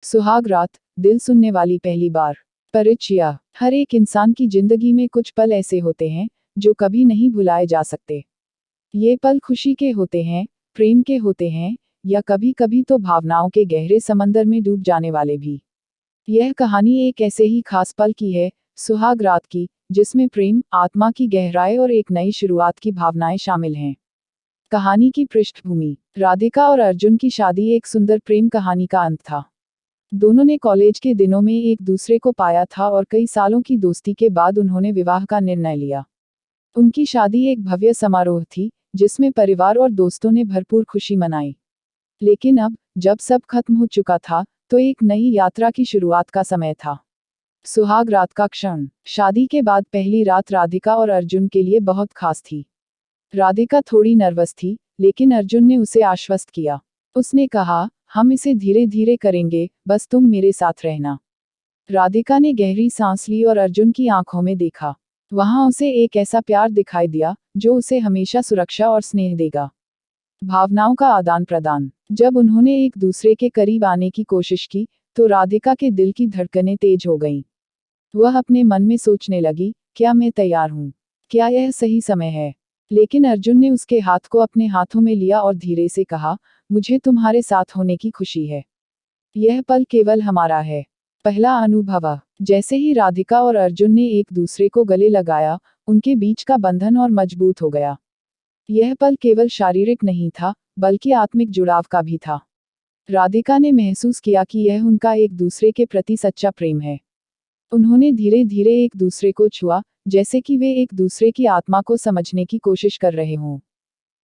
सुहाग रात, दिल सुनने वाली पहली बार। परिचय। हर एक इंसान की जिंदगी में कुछ पल ऐसे होते हैं जो कभी नहीं भुलाए जा सकते। ये पल खुशी के होते हैं, प्रेम के होते हैं, या कभी कभी तो भावनाओं के गहरे समंदर में डूब जाने वाले भी। यह कहानी एक ऐसे ही खास पल की है, सुहाग रात की, जिसमें प्रेम, आत्मा की गहराई और एक नई शुरुआत की भावनाएं शामिल हैं। कहानी की पृष्ठभूमि। राधिका और अर्जुन की शादी एक सुंदर प्रेम कहानी का अंत था। दोनों ने कॉलेज के दिनों में एक दूसरे को पाया था और कई सालों की दोस्ती के बाद उन्होंने विवाह का निर्णय लिया। उनकी शादी एक भव्य समारोह थी, जिसमें परिवार और दोस्तों ने भरपूर खुशी मनाई। लेकिन अब, जब सब खत्म हो चुका था, तो एक नई यात्रा की शुरुआत का समय था। सुहाग रात का क्षण। शादी के बाद पहली रात राधिका और अर्जुन के लिए बहुत खास थी। राधिका थोड़ी नर्वस थी, लेकिन अर्जुन ने उसे आश्वस्त किया। उसने कहा, हम इसे धीरे धीरे करेंगे, बस तुम मेरे साथ रहना। राधिका ने गहरी सांस ली और अर्जुन की आंखों में देखा। वहां उसे एक ऐसा प्यार दिखाई दिया जो उसे हमेशा सुरक्षा और स्नेह देगा। भावनाओं का आदान प्रदान। जब उन्होंने एक दूसरे के करीब आने की कोशिश की, तो राधिका के दिल की धड़कनें तेज हो गईं। वह अपने मन में सोचने लगी, क्या मैं तैयार हूँ? क्या यह सही समय है? लेकिन अर्जुन ने उसके हाथ को अपने हाथों में लिया और धीरे से कहा, मुझे तुम्हारे साथ होने की खुशी है। यह पल केवल हमारा है। पहला अनुभव। जैसे ही राधिका और अर्जुन ने एक दूसरे को गले लगाया, उनके बीच का बंधन और मजबूत हो गया। यह पल केवल शारीरिक नहीं था, बल्कि आत्मिक जुड़ाव का भी था। राधिका ने महसूस किया कि यह उनका एक दूसरे के प्रति सच्चा प्रेम है। उन्होंने धीरे धीरे एक दूसरे को छुआ, जैसे कि वे एक दूसरे की आत्मा को समझने की कोशिश कर रहे हों।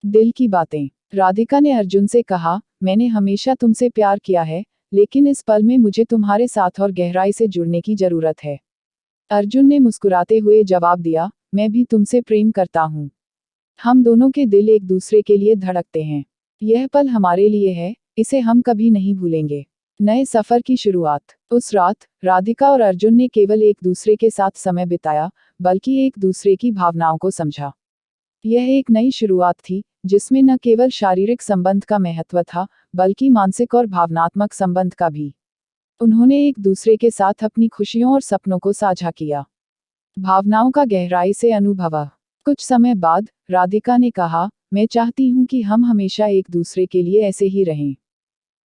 दिल की बातें। राधिका ने अर्जुन से कहा, मैंने हमेशा तुमसे प्यार किया है, लेकिन इस पल में मुझे तुम्हारे साथ और गहराई से जुड़ने की जरूरत है। अर्जुन ने मुस्कुराते हुए जवाब दिया, मैं भी तुमसे प्रेम करता हूँ। हम दोनों के दिल एक दूसरे के लिए धड़कते हैं। यह पल हमारे लिए है, इसे हम कभी नहीं भूलेंगे। नए सफर की शुरुआत। उस रात, राधिका और अर्जुन ने केवल एक दूसरे के साथ समय बिताया, बल्कि एक दूसरे की भावनाओं को समझा। यह एक नई शुरुआत थी, जिसमें न केवल शारीरिक संबंध का महत्व था, बल्कि मानसिक और भावनात्मक संबंध का भी। उन्होंने एक दूसरे के साथ अपनी खुशियों और सपनों को साझा किया। भावनाओं का गहराई से अनुभव। कुछ समय बाद, राधिका ने कहा, मैं चाहती हूँ कि हम हमेशा एक दूसरे के लिए ऐसे ही रहें।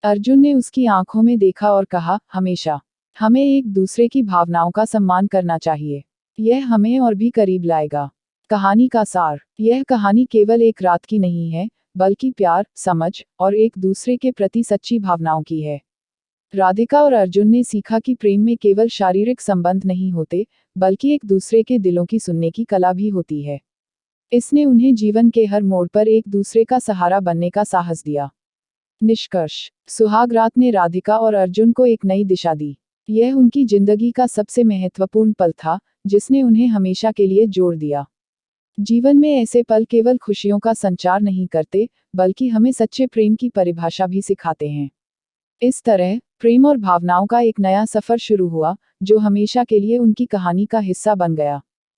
अर्जुन ने उसकी आंखों में देखा और कहा, हमेशा। हमें एक दूसरे की भावनाओं का सम्मान करना चाहिए। यह हमें और भी करीब लाएगा। कहानी का सार। यह कहानी केवल एक रात की नहीं है, बल्कि प्यार, समझ और एक दूसरे के प्रति सच्ची भावनाओं की है। राधिका और अर्जुन ने सीखा कि प्रेम में केवल शारीरिक संबंध नहीं होते, बल्कि एक दूसरे के दिलों की सुनने की कला भी होती है। इसने उन्हें जीवन के हर मोड़ पर एक दूसरे का सहारा बनने का साहस दिया। निष्कर्ष। सुहाग रात ने राधिका और अर्जुन को एक नई दिशा दी। यह उनकी जिंदगी का सबसे महत्वपूर्ण पल था, जिसने उन्हें हमेशा के लिए जोड़ दिया। जीवन में ऐसे पल केवल खुशियों का संचार नहीं करते, बल्कि हमें सच्चे प्रेम की परिभाषा भी सिखाते हैं। इस तरह, प्रेम और भावनाओं का एक नया सफर शुरू हुआ, जो हमेशा के लिए उनकी कहानी का हिस्सा बन गया।